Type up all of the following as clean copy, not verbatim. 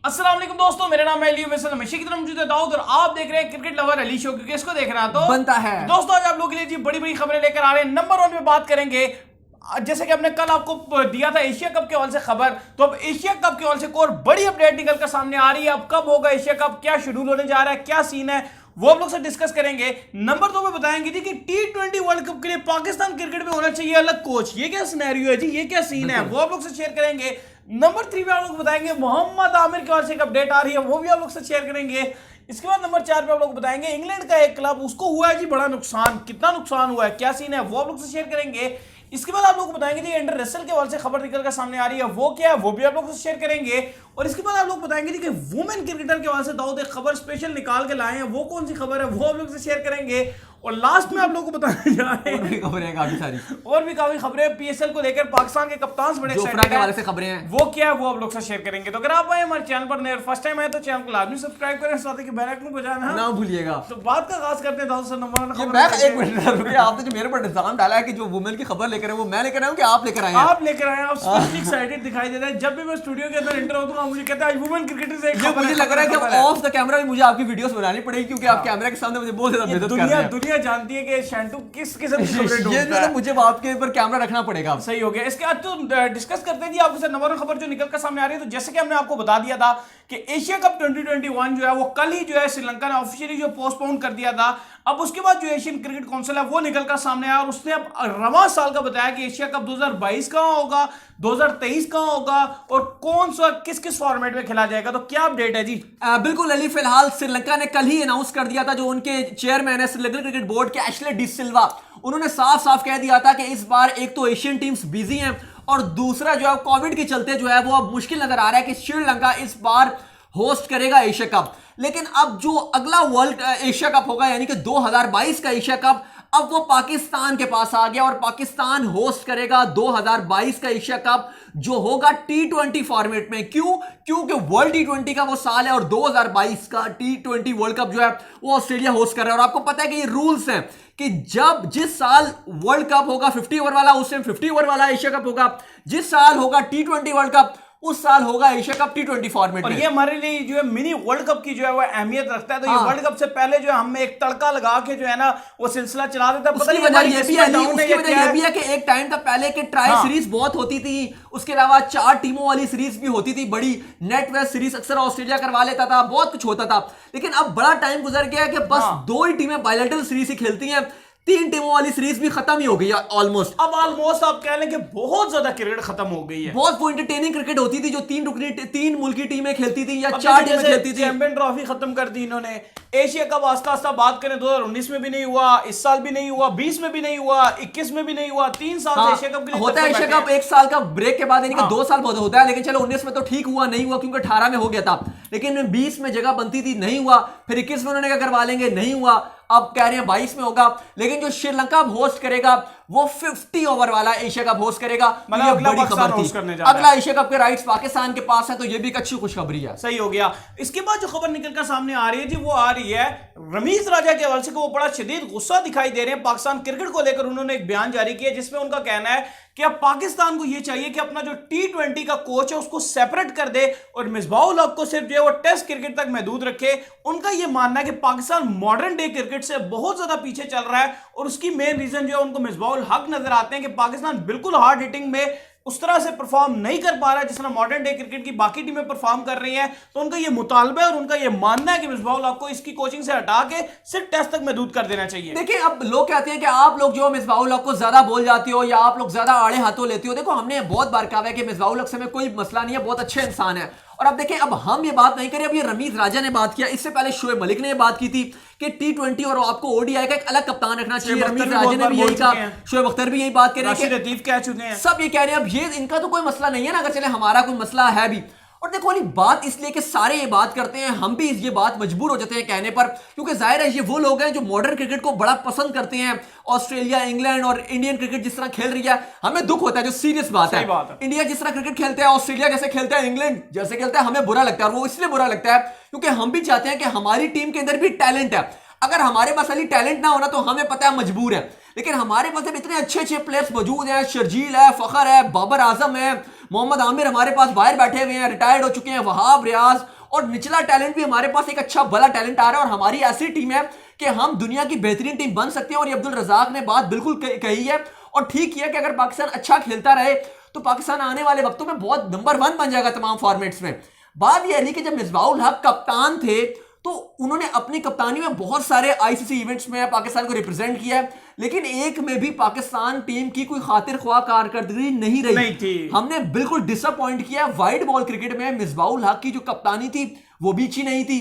अस्सलाम वालेकुम दोस्तों, मेरा नाम है अली वैसे हमेशा की तरह मौजूद है दाऊद और आप देख रहे हैं क्रिकेट लवर अली शो। क्योंकि इसको देखना तो बनता है। दोस्तों आज आप लोगों के लिए जी बड़ी बड़ी खबरें लेकर आ रहे हैं। नंबर 1 पे बात करेंगे, जैसे कि हमने कल आपको दिया था एशिया कप के हवाले से खबर, तो अब एशिया कप के हवाले से एक और बड़ी अपडेट निकल कर सामने आ रही है। अब कब होगा एशिया कप, क्या शेड्यूल होने जा रहा है, क्या सीन है, वो आप लोग से डिस्कस करेंगे। नंबर 2 पे बताएंगे जी कि T20 वर्ल्ड कप के लिए पाकिस्तान क्रिकेट में होना चाहिए अलग कोच, ये क्या सिनेरियो है जी, ये क्या सीन है, वो आप लोग से शेयर करेंगे। नंबर 3 पे आप लोग बताएंगे मोहम्मद आमिर के हवाले से एक अपडेट आ रही है, वो भी आप लोग से शेयर करेंगे। इसके बाद नंबर 4 पे आप लोग बताएंगे इंग्लैंड का एक क्लब, उसको हुआ है जी बड़ा नुकसान, कितना नुकसान हुआ है, क्या सीन है, वो आप लोग से शेयर करेंगे। इसके बाद आप लोग को बताएंगे जी एंडर रसेल के हवाले से खबर निकल कर सामने आ रही है, वो क्या है, वो भी आप लोग से शेयर करेंगे। और इसके बाद आप लोग बताएंगे जी कि वुमेन क्रिकेटर के हवाले से दाऊद एक खबर स्पेशल निकाल के लाए हैं, वो कौन सी खबर है, वो आप लोग से शेयर करेंगे। और लास्ट में आप लोग को बताने जा रहे हैं खबरें काफी सारी और भी काफी खबरें पीएसएल को लेकर, पाकिस्तान के कप्तान बड़े जोफ्रा के हवाले से खबरें हैं, वो क्या है वो आप लोग से शेयर करेंगे। तो अगर आप आए हमारे चैनल पर नए फर्स्ट टाइम आए तो चैनल को लाजमी सब्सक्राइब करें, साथ ही बेल आइकन को बजाना ना भूलिएगा। तो बात का आगाज करते हैं दाऊद सर। नंबर एक मिनट रुकिए, आपने जो मेरे पर इल्जाम डाला है कि जो वुमेन की खबर लेकर आए वो मैं लेकर आया हूं कि आप लेकर आए हैं? आप लेकर आए हैं, आप स्पेशली एक्साइटेड दिखाई दे रहे हैं। जब भी मैं स्टूडियो के अंदर एंटर होता हूं मुझे कहते हैं आज वुमेन क्रिकेटर से एक खबर है। मुझे लग रहा है कि ऑफ द कैमरा भी मुझे आपकी वीडियोस बनानी पड़ेगी क्योंकि आप कैमरा के सामने मुझे बहुत ज्यादा बेइज्जत कर रहे हैं। दुनिया जानती है कि शैंटू किस किस्म की खबरें ये ढूंढता जो है। मुझे आपके ऊपर कैमरा रखना पड़ेगा। सही हो गया। इसके बाद तो डिस्कस करते हैं जी आपके साथ नंबर 1 खबर जो निकल कर सामने आ रही है। तो जैसे कि हमने आपको बता दिया था कि एशिया कप 2021 जो है वो कल ही जो है श्रीलंका ने ऑफिशियली जो पोस्टपोन कर दिया था। अब उसके बाद जो एशियन क्रिकेट काउंसिल है वो निकल कर सामने आया और उसने अब रवां साल का बताया कि एशिया कप 2022 कहां होगा, 2023 कहां होगा और कौन सा किस किस फॉर्मेट में खेला जाएगा। तो क्या अपडेट है जी? बिल्कुल अली, फिलहाल श्रीलंका ने कल ही अनाउंस कर दिया था, जो उनके चेयरमैन है श्रीलंकन क्रिकेट बोर्ड के एशले डी सिल्वा, उन्होंने साफ साफ कह दिया था कि इस बार एक तो एशियन टीम्स बिजी हैं और दूसरा जो है कोविड के चलते जो है वो अब मुश्किल नजर आ रहा है कि श्रीलंका इस बार होस्ट करेगा एशिया कप। लेकिन अब जो अगला वर्ल्ड एशिया कप होगा यानी कि 2022 का एशिया कप, अब वो पाकिस्तान के पास आ गया और पाकिस्तान होस्ट करेगा 2022 का एशिया कप जो होगा T20 फॉर्मेट में। क्यों? क्योंकि वर्ल्ड T20 का वो साल है और 2022 का T20 वर्ल्ड कप जो है वो ऑस्ट्रेलिया होस्ट कर रहा है। और आपको पता है कि ये रूल्स हैं कि जब जिस साल वर्ल्ड कप होगा 50 ओवर वाला, उस टाइम 50 ओवर वाला एशिया कप होगा, जिस साल होगा T20 वर्ल्ड कप उस साल होगा एशिया कप T20 फॉर्मेट और में। ये हमारे लिए जो है मिनी वर्ल्ड कप की जो है वो अहमियत रखता है। तो ये वर्ल्ड कप से पहले जो है हमें एक तड़का लगा के जो है ना वो सिलसिला चला देता है। उसकी वजह ये भी है कि एक टाइम था पहले कि ट्राई सीरीज बहुत होती थी, उसके अलावा 4 टीमों वाली सीरीज भी होती थी, बड़ी नेट वेस्ट सीरीज अक्सर ऑस्ट्रेलिया करवा लेता था, बहुत कुछ होता था। लेकिन अब बड़ा टाइम गुजर गया कि बस 2 ही टीमें बायलैटरल सीरीज ही खेलती हैं, 3 टीमों वाली सीरीज भी खत्म ही हो गई है ऑलमोस्ट। अब ऑलमोस्ट आप कह लें कि बहुत ज्यादा क्रिकेट खत्म हो गई है। बहुत वो इंटरटेनिंग क्रिकेट होती थी जो 3 मुल्की टीमें खेलती थी या 4 टीमें खेलती थी। चैंपियन ट्रॉफी खत्म कर दी इन्होंने। एशिया कप आस्ता आस्ता बात करें 2019 में भी नहीं हुआ, इस साल भी नहीं हुआ, 20 में भी नहीं हुआ, 21 में भी नहीं हुआ, 3 साल से एशिया कप के लिए होता है। एशिया कप 1 साल का ब्रेक के बाद यानी कि 2 साल बहुत होता है। लेकिन चलो 19 में तो ठीक हुआ, नहीं हुआ क्योंकि 18 में हो गया था, लेकिन 20 में जगह बनती थी, नहीं हुआ। फिर 21 में उन्होंने क्या करवा लेंगे, नहीं हुआ। अब कह रहे हैं 22 में होगा। लेकिन जो श्रीलंका होस्ट करेगा वो 50 ओवर वाला एशिया कप होस्ट करेगा। मतलब ये बड़ी खबर थी। अगला एशिया कप के राइट्स पाकिस्तान के पास है, तो ये भी एक अच्छी खुशखबरी है। सही हो गया। इसके बाद जो खबर निकलकर सामने आ रही है जी वो आ रही है रमीज राजा के हवाले से, वो बड़ा शदीद गुस्सा दिखाई दे रहे हैं पाकिस्तान क्रिकेट को लेकर। उन्होंने एक बयान जारी किया जिसमें उनका कहना है कि अब पाकिस्तान को यह चाहिए कि अपना जो T20 का कोच है उसको सेपरेट कर दे और मिसबाहुल हक को सिर्फ जो है वो टेस्ट क्रिकेट तक महदूद रखे। उनका यह मानना है कि पाकिस्तान मॉडर्न डे क्रिकेट से बहुत ज्यादा पीछे चल रहा है और उसकी मेन रीजन जो है उनको मिसबाहुल हक नजर आते हैं कि पाकिस्तान बिल्कुल हार्ड हिटिंग में उस तरह से परफॉर्म नहीं कर पा रहा है जिस तरह मॉडर्न डे क्रिकेट की बाकी टीमें परफॉर्म कर रही हैं। तो उनका ये मुतालबा है और उनका ये मानना है कि मिसबाहुल हक को इसकी कोचिंग से हटा के सिर्फ टेस्ट तक महदूद कर देना चाहिए। देखिए, अब लोग कहते हैं कि आप लोग जो मिसबाहुल हक को ज्यादा बोल जाते हो या आप लोग ज्यादा आड़े हाथों लेते हो। देखो, हमने बहुत बार कहा है कि मिसबाहुल हक से में कोई मसला नहीं है, बहुत अच्छे इंसान है। और अब देखिए, अब हम ये बात नहीं करें, अब ये रमीज राजा ने बात किया, इससे पहले शोएब मलिक ने बात की थी कि T20 और आपको ओडीआई का एक अलग कप्तान रखना चाहिए। रमीज राजा ने भी यही कहा, शोएब अख्तर भी यही बात कह रहे हैं, सब ये कह रहे हैं। अब ये इनका तो कोई मसला नहीं है ना, अगर चले हमारा कोई मसला है भी। और देखो वाली बात इसलिए कि सारे ये बात करते हैं, हम भी ये बात मजबूर हो जाते हैं कहने पर, क्योंकि जाहिर है ये वो लोग हैं जो मॉडर्न क्रिकेट को बड़ा पसंद करते हैं। ऑस्ट्रेलिया, इंग्लैंड और इंडियन क्रिकेट जिस तरह खेल रही है, हमें दुख होता है, जो सीरियस बात है। इंडिया जिस तरह क्रिकेट खेलते हैं, ऑस्ट्रेलिया जैसे खेलता है, इंग्लैंड जैसे खेलता है, हमें बुरा लगता है। और वो इसलिए बुरा लगता है क्योंकि हम भी चाहते हैं कि हमारी टीम के अंदर भी टैलेंट है। अगर हमारे पास अली टैलेंट ना होना तो हमें पता है मजबूर है, लेकिन हमारे पास इतने अच्छे अच्छे प्लेयर्स मौजूद हैं। शर्जील है, फखर है, बाबर आजम है, मोहम्मद आमिर हमारे पास बाहर बैठे हुए हैं, रिटायर्ड हो चुके हैं, वहाब रियाज और निचला टैलेंट भी हमारे पास एक अच्छा भला टैलेंट आ रहा है और हमारी ऐसी टीम है कि हम दुनिया की बेहतरीन टीम बन सकते हैं। और ये अब्दुल रजाक ने बात बिल्कुल कही है और ठीक किया कि अगर पाकिस्तान अच्छा खेलता रहे तो पाकिस्तान आने वाले वक्तों में बहुत नंबर 1 बन जाएगा तमाम फॉर्मेट्स में। बात यह है कि जब मिसबाहुल हक कप्तान थे तो उन्होंने अपनी कप्तानी में बहुत सारे आईसीसी इवेंट्स में पाकिस्तान को रिप्रेजेंट किया है, लेकिन एक में भी पाकिस्तान टीम की कोई खातिर ख्वाह कारकर्दगी नहीं रही। नहीं थी। हमने बिल्कुल डिसअपॉइंट किया। वाइड बॉल क्रिकेट में मिसबाहुल हक की जो कप्तानी थी वो भी अच्छी नहीं थी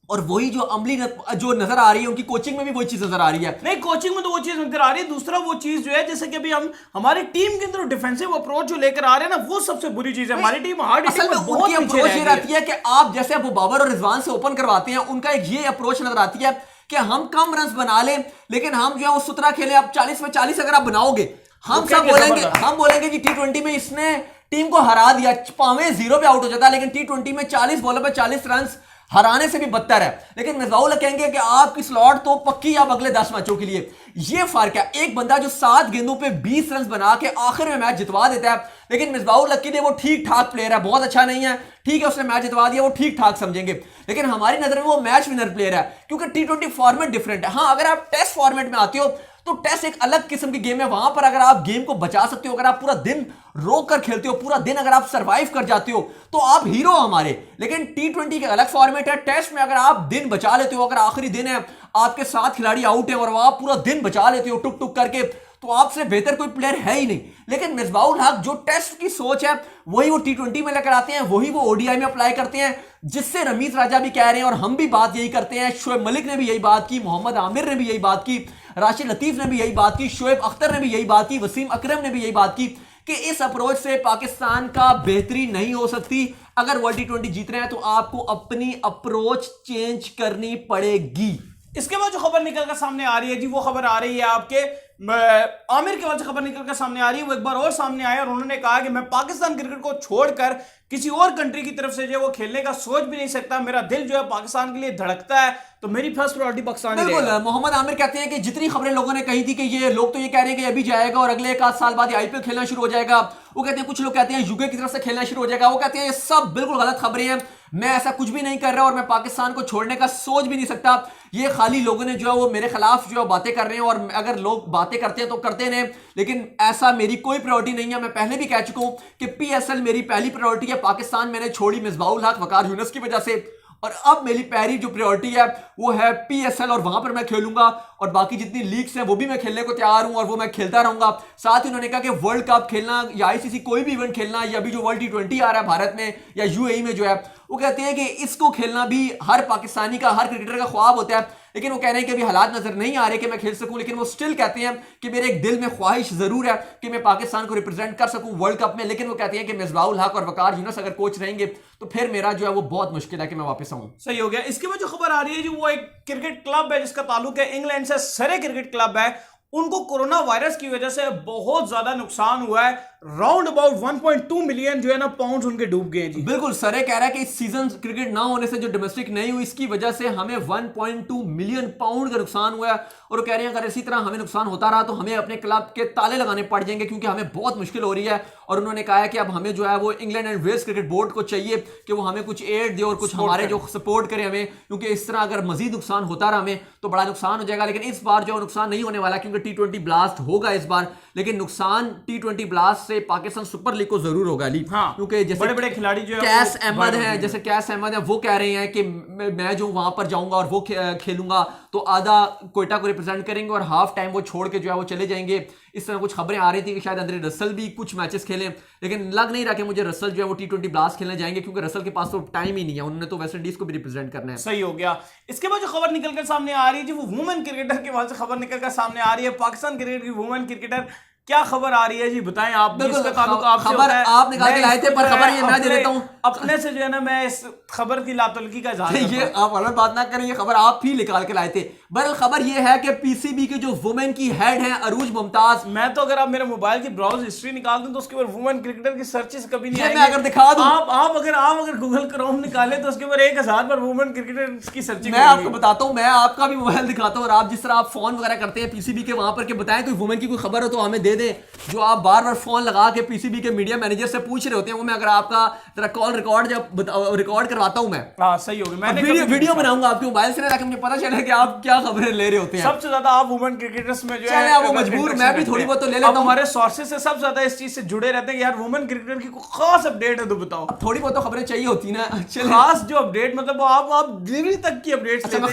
और वही जो अमली जो नजर आ रही है उनकी कोचिंग में भी वही चीज नजर आ रही है। नहीं, कोचिंग में तो वो चीज नजर आ रही है। दूसरा वो चीज जो है जैसे कि अभी हम हमारी टीम के अंदर डिफेंसिव अप्रोच जो लेकर आ रहे हैं ना, वो सबसे बुरी चीज है। हमारी टीम हार्ड असल में उनकी अप्रोच ये रहती है कि आप जैसे अबू बाबर और रिजवान से ओपन करवाते हैं, उनका एक ये अप्रोच नजर आती है कि हम कम रन बना लें लेकिन हम जो है वो सुतरा खेले। आप 40 में 40 अगर आप बनाओगे, हम सब बोलेंगे कि T20 में इसने टीम को हरा दिया, पावे 0 पे आउट हो जाता है, लेकिन T20 में 40 बॉलों पे 40 रन हराने से भी बदतर है। लेकिन मिसबाहुल कहेंगे कि आपकी स्लॉट तो पक्की अब अगले 10 मैचों के लिए। ये फर्क है। एक बंदा जो 7 गेंदों पे 20 रन बना के आखिर में मैच जितवा देता है, लेकिन मिसबाहुल के लिए वो ठीक ठाक प्लेयर है, बहुत अच्छा नहीं है, ठीक है उसने मैच जितवा दिया, वो ठीक ठाक समझेंगे, लेकिन हमारी नजर में वो मैच विनर प्लेयर है क्योंकि T20 फॉर्मेट डिफरेंट है। हाँ, अगर आप टेस्ट फॉर्मेट में आते हो तो टेस्ट एक अलग किस्म की गेम है। वहां पर अगर आप गेम को बचा सकते हो, अगर आप पूरा दिन रोक कर खेलते हो, पूरा दिन अगर आप सरवाइव कर जाते हो तो आप हीरो हमारे। लेकिन T20 का अलग फॉर्मेट है। टेस्ट में अगर आप दिन बचा लेते हो, अगर आखिरी दिन है, आपके 7 खिलाड़ी आउट है और आप पूरा दिन बचा लेते हो टुक टुक करके, तो आपसे बेहतर कोई प्लेयर है ही नहीं। लेकिन मिसबाहुल हक जो टेस्ट की सोच है वही वो T20 में लेकर आते हैं, वही वो ODI में अप्लाई करते हैं, जिससे रमीज राजा भी कह रहे हैं और हम भी बात यही करते हैं। शोएब मलिक ने भी यही बात की, मोहम्मद आमिर ने भी यही बात की, राशिद लतीफ ने भी यही बात की, शोएब अख्तर ने भी यही बात की, वसीम अकरम ने भी यही बात की कि इस अप्रोच से पाकिस्तान का बेहतरी नहीं हो सकती। अगर वर्ल्ड T20 जीत रहे हैं तो आपको अपनी अप्रोच चेंज करनी पड़ेगी। इसके बाद जो खबर निकलकर सामने आ रही है जी, वो खबर आ रही है आपके आमिर के वजह से खबर निकलकर सामने आ रही है। वो एक बार और सामने आया और उन्होंने कहा कि मैं पाकिस्तान क्रिकेट को छोड़कर किसी और कंट्री की तरफ से जो वो खेलने का सोच भी नहीं सकता। मेरा दिल जो है पाकिस्तान के लिए धड़कता है, तो मेरी फर्स्ट प्रायोरिटी पाकिस्तान ही रहेगा। मोहम्मद आमिर कहते हैं कि जितनी खबरें लोगों ने कही थी कि ये लोग तो ये कह रहे हैं कि अभी जाएगा और अगले 1 साल बाद IPL खेलना शुरू हो जाएगा, वो कहते हैं कुछ लोग कहते हैं यूके की तरफ से खेलना शुरू हो जाएगा, वो कहते हैं ये सब बिल्कुल गलत खबरें हैं, मैं ऐसा कुछ भी नहीं कर रहा और मैं पाकिस्तान को छोड़ने का सोच भी नहीं सकता। ये खाली लोगों ने जो है वो मेरे खिलाफ जो है बातें कर रहे हैं और अगर लोग बातें करते हैं तो करते हैं, लेकिन ऐसा मेरी कोई प्रायोरिटी नहीं है। मैं पहले भी कह चुका हूं कि PSL मेरी पहली प्रायोरिटी है। पाकिस्तान मैंने छोड़ी मिसबाहुल हक वकार यूनुस की वजह से और अब मेरी पहली जो प्रायोरिटी है वो है PSL और वहां पर मैं खेलूंगा और बाकी जितनी लीग्स हैं वो भी मैं खेलने को तैयार हूं और वो मैं खेलता रहूंगा। साथ ही उन्होंने कहा कि वर्ल्ड कप खेलना या ICC कोई भी इवेंट खेलना या अभी जो वर्ल्ड T20 आ रहा है भारत में या UAE में जो है, वो कहते हैं कि इसको खेलना भी हर पाकिस्तानी का, हर क्रिकेटर का ख्वाब होता है। लेकिन वो कह रहे हैं कि अभी हालात नजर नहीं आ रहे कि मैं खेल सकूं, लेकिन वो स्टिल कहते हैं कि मेरे एक दिल में ख्वाहिश जरूर है कि मैं पाकिस्तान को रिप्रेजेंट कर सकूं वर्ल्ड कप में। लेकिन वो कहते हैं कि मिसबाहुल हक और वकार यूनुस अगर कोच रहेंगे तो फिर मेरा जो है वो बहुत मुश्किल है कि मैं वापस आऊं। सही हो गया। इसके बाद जो खबर आ रही है जी, वो एक क्रिकेट क्लब है जिसका ताल्लुक है इंग्लैंड से, सरे क्रिकेट क्लब है। उनको कोरोना वायरस की वजह से बहुत ज्यादा नुकसान हुआ है। राउंड अबाउट 1.2 मिलियन जो है ना पाउंड उनके डूब गए जी। बिल्कुल, सरे कह रहा है कि इस सीजन क्रिकेट ना होने से जो डोमेस्टिक नहीं हुई इसकी वजह से हमें 1.2 मिलियन पाउंड का नुकसान हुआ है और वो कह रहे हैं अगर इसी तरह हमें नुकसान होता रहा तो हमें अपने क्लब के ताले लगाने पड़ जाएंगे क्योंकि हमें बहुत मुश्किल हो रही है। और उन्होंने कहा है कि अब हमें जो है वो England and Wales cricket board को चाहिए कि वो हमें कुछ एड दे और कुछ हमारे जो सपोर्ट करे हमें, क्योंकि इस तरह अगर मजीद नुकसान होता रहा हमें तो बड़ा नुकसान हो जाएगा। लेकिन इस बार जो नुकसान नहीं होने वाला क्योंकि T20 ब्लास्ट होगा इस बार, लेकिन नुकसान T20 ब्लास्ट से पाकिस्तान सुपर लीग को जरूर होगा अली। हाँ, क्योंकि जैसे बड़े बड़े खिलाड़ी जो है कैस अहमद है, जैसे कैस अहमद है, वो कह रहे हैं कि मैं जो वहां पर जाऊंगा और वो खेलूंगा तो आधा कोयटा को रिप्रेजेंट करेंगे और हाफ टाइम वो छोड़ के जो है वो चले जाएंगे। इस तरह कुछ खबरें आ रही थी कि शायद अंद्रे रसल भी कुछ मैचेस खेलें, लेकिन लग नहीं रहा कि मुझे रसल जो है वो T20 ब्लास्ट खेलने जाएंगे क्योंकि रसल के पास तो टाइम ही नहीं है, उन्होंने तो वेस्ट इंडीज को भी रिप्रेजेंट करना है। सही हो गया। इसके बाद जो खबर निकलकर सामने आ रही है जी, वो वुमेन क्रिकेटर के वहां से खबर निकलकर सामने आ रही है। पाकिस्तान क्रिकेट की वुमेन क्रिकेटर क्या खबर आ रही है जी, बताएं आप। इसका ताल्लुक आपसे होता है, आप निकाल के लाए थे पर खबर ये मैं दे देता हूं अपने से जो है ना, मैं इस खबर की लातुलगी का इजहार ये आप अलग बात ना करें, ये खबर आप ही निकाल के लाए थे। बहरहाल खबर ये है कि PCB की जो वुमेन की हेड है अरूज मुमताज, मैं तो अगर आप मेरे मोबाइल की ब्राउज हिस्ट्री निकाल दूं तो उसके ऊपर वुमेन क्रिकेटर की सर्चेस कभी नहीं आएंगी। मैं अगर दिखा दूं आप अगर गूगल क्रोम निकाले तो उसके ऊपर 1000 पर वुमेन क्रिकेटर की सर्चिंग। मैं आपको बताता हूं, मैं आपका भी मोबाइल दिखाता हूं और आप जिस तरह आप फोन वगैरह करते हैं PCB के वहां पर के बताएं कोई वुमेन की कोई खबर हो तो हमें दे दें, जो आप बार बार फोन लगा के पीसीबी के मीडिया मैनेजर से पूछ रहे होते हैं, वो मैं अगर आपका जरा कॉल रिकॉर्ड जब रिकॉर्ड करवाता हूं मैं, हाँ सही होगी, मैंने वीडियो बनाऊंगा आपके मोबाइल से ना, ताकि मुझे पता चले कि आप क्या खबरें ले रहे होते हैं। सबसे ज्यादा आप वुमेन क्रिकेटर्स में जो है वो मजबूर, मैं भी थोड़ी बहुत तो ले लेता हूं। हमारे सोर्सेज से सबसे ज्यादा इस चीज से जुड़े रहते हैं कि यार वुमेन क्रिकेटर की कोई खास अपडेट है तो बताओ। थोड़ी बहुत तो खबरें चाहिए होती ना, खास जो अपडेट मतलब आप डिलीवरी तक की अपडेट्स। अच्छा मैं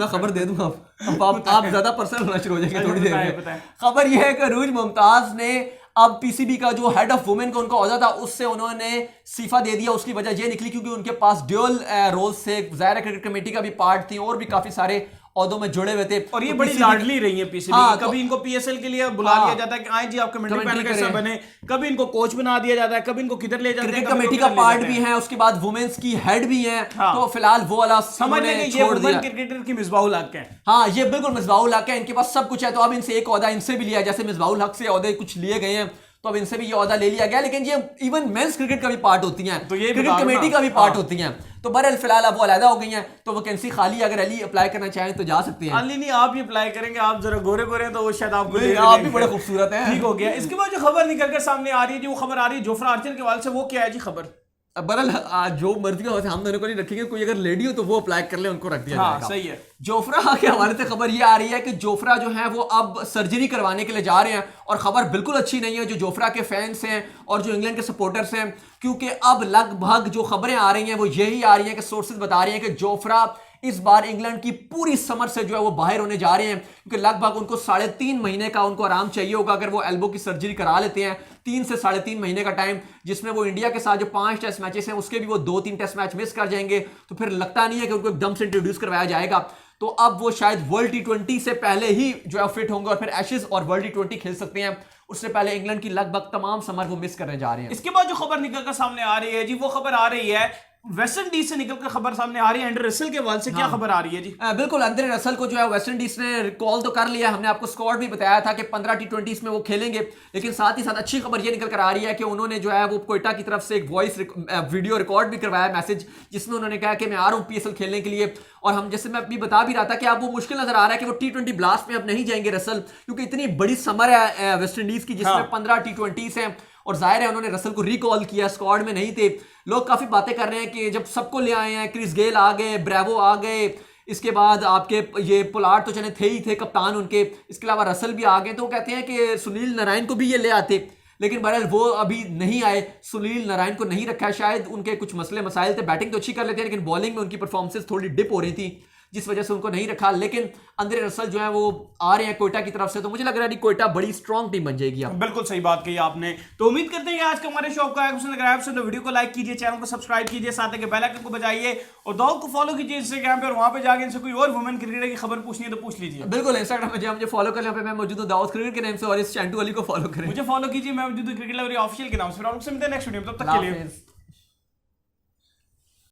खबर दे दूंगा अब आप ज्यादा पर्सनल होना शुरू हो जाएंगे थोड़ी देर में। खबर यह है कि अरूज मुमताज ने अब पीसीबी का जो हेड ऑफ वुमेन का उनका ओहदा था उससे उन्होंने इस्तीफा दे दिया। उसकी वजह ये निकली क्योंकि उनके पास ड्यूअल रोल्स से, ज़ाहिर क्रिकेट कमेटी का भी पार्ट थी और भी काफी सारे ओहदों में जुड़े हुए थे, और ये बड़ी लाडली रही है पीसीबी। हाँ, कभी इनको पीएसएल के लिए बुला लिया जाता है कि आए जी आप कमेंट्री पैनल का हिस्सा बने, कभी इनको कोच बना दिया जाता है, कभी इनको किधर ले जाते हैं, क्रिकेट कमेटी का पार्ट भी है, उसके बाद वुमेन्स की हेड भी है। तो फिलहाल वो वाला समझ लेंगे ये वुमेन क्रिकेटर की मिसबाहुल हक है। हाँ ये बिल्कुल मिसबाहुल हक है, इनके पास सब कुछ है। तो अब इनसे एक ओहदा इनसे भी लिया, जैसे मिसबाहुल हक से ओहदे कुछ लिए गए हैं तो अब इनसे भी ये ओहदा ले लिया गया। लेकिन ये इवन मेंस क्रिकेट का भी पार्ट होती हैं, तो ये क्रिकेट कमेटी का भी पार्ट होती हैं। तो बहरहाल फिलहाल अब वो अलहदा हो गई हैं, तो वैकेंसी खाली, अगर अली अप्लाई करना चाहें तो जा सकते हैं। अली नहीं, आप ही अप्लाई करेंगे, आप जरा गोरे गोरे हैं तो वो शायद आपको आप भी बड़े खूबसूरत हैं। ठीक हो गया। इसके बाद जो खबर निकल कर सामने आ रही है, जो खबर आ रही है जोफ्रा आर्चर के हवाले से, वो क्या है जी खबर? बहरहाल जो मर्जी का हम दोनों को नहीं रखेंगे, कोई अगर लेडी हो तो वो अप्लाई कर ले, उनको रख दिया जाएगा। सही है। जोफ्रा के हवाले से खबर ये आ रही है कि जोफ्रा जो है वो अब सर्जरी करवाने के लिए जा रहे हैं, और खबर बिल्कुल अच्छी नहीं है जो जोफ्रा के फैंस हैं और जो इंग्लैंड के सपोर्टर्स हैं, क्योंकि अब लगभग जो खबरें आ रही हैं वो यही आ रही हैं कि सोर्सेज बता रही हैं कि जोफ्रा इस बार इंग्लैंड की पूरी समर से जो है वो बाहर होने जा रहे हैं, क्योंकि लगभग उनको 3.5 महीने का उनको आराम चाहिए होगा अगर वो एल्बो की सर्जरी करा लेते हैं। 3 से 3.5 महीने का टाइम, जिसमें वो इंडिया के साथ जो 5 टेस्ट मैचेस हैं उसके भी वो 2-3 टेस्ट मैच मिस कर जाएंगे, तो फिर लगता नहीं है कि उनको एकदम से इंट्रोड्यूस करवाया जाएगा। तो अब वो शायद वर्ल्ड T20 से पहले ही जो है फिट होंगे और फिर एशेज और वर्ल्ड T20 खेल सकते हैं। उससे पहले इंग्लैंड की लगभग तमाम समर वो मिस करने जा रहे हैं। इसके बाद जो खबर निकलकर सामने आ रही है जी, वो खबर आ रही है वेस्ट इंडीज से निकलकर खबर सामने आ रही है एंड्रे रसेल के हवाले से। क्या खबर आ रही है जी? बिल्कुल, एंड्रे रसेल को जो है वेस्ट इंडीज ने रिकॉल तो कर लिया। हमने आपको स्क्वाड भी बताया था कि 15 T20 में वो खेलेंगे, लेकिन साथ ही साथ अच्छी खबर ये निकल कर आ रही है कि उन्होंने जो है वो कोयटा की तरफ से एक वॉइस वीडियो रिकॉर्ड भी करवाया, मैसेज, जिसमें उन्होंने कहा कि मैं आ रहा हूँ PSL खेलने के लिए। और हम जैसे मैं अभी बता भी रहा था कि अब वो मुश्किल नजर आ रहा है कि वो T20 ब्लास्ट में अब नहीं जाएंगे रसेल, क्योंकि इतनी बड़ी समर है वेस्ट इंडीज की जिसमें 15 T20s हैं, और जाहिर है उन्होंने रसेल को रिकॉल किया, स्क्वाड में नहीं थे। लोग काफी बातें कर रहे हैं कि जब सबको ले आए हैं, क्रिस गेल आ गए, ब्रेवो आ गए, इसके बाद आपके ये पोलार्ड तो चले थे ही थे कप्तान उनके, इसके अलावा रसेल भी आ गए, तो वो कहते हैं कि सुनील नारायण को भी ये ले आते, लेकिन बहरहाल वो अभी नहीं आए। सुनील नारायण को नहीं रखा, शायद उनके कुछ मसले मसाइल थे। बैटिंग तो अच्छी कर लेते हैं लेकिन बॉलिंग में उनकी परफॉर्मेंस थोड़ी डिप हो रही थी, जिस वजह से उनको नहीं रखा। लेकिन एंड्रे रसेल जो है वो आ रहे हैं कोयटा की तरफ से, तो मुझे लग रहा है कि कोयटा बड़ी स्ट्रॉन्ग टीम बन जाएगी। बिल्कुल सही बात कही आपने। तो उम्मीद करते हैं कि आज का हमारे शो का पसंद, वीडियो को लाइक कीजिए, चैनल को सब्सक्राइब कीजिए, साथ ही बेल आइकन को बजाइए और दाऊद को फॉलो कीजिए इंस्टाग्राम पे, और वहां पे जाके इनसे कोई और वुमेन क्रिकेटर की खबर पूछनी है तो पूछ लीजिए। बिल्कुल, इंस्टाग्राम पे मुझे फॉलो कर, यहाँ पे मैं मौजूद हूं दाऊद क्रिकेट के नाम से, और इस चैंटू अली को फॉलो करें। मुझे फॉलो कीजिए, मैं मौजूद क्रिकेट लवरी ऑफिशियल के नाम से। और आपसे मिलते हैं नेक्स्ट वीडियो में, तब तक के लिए।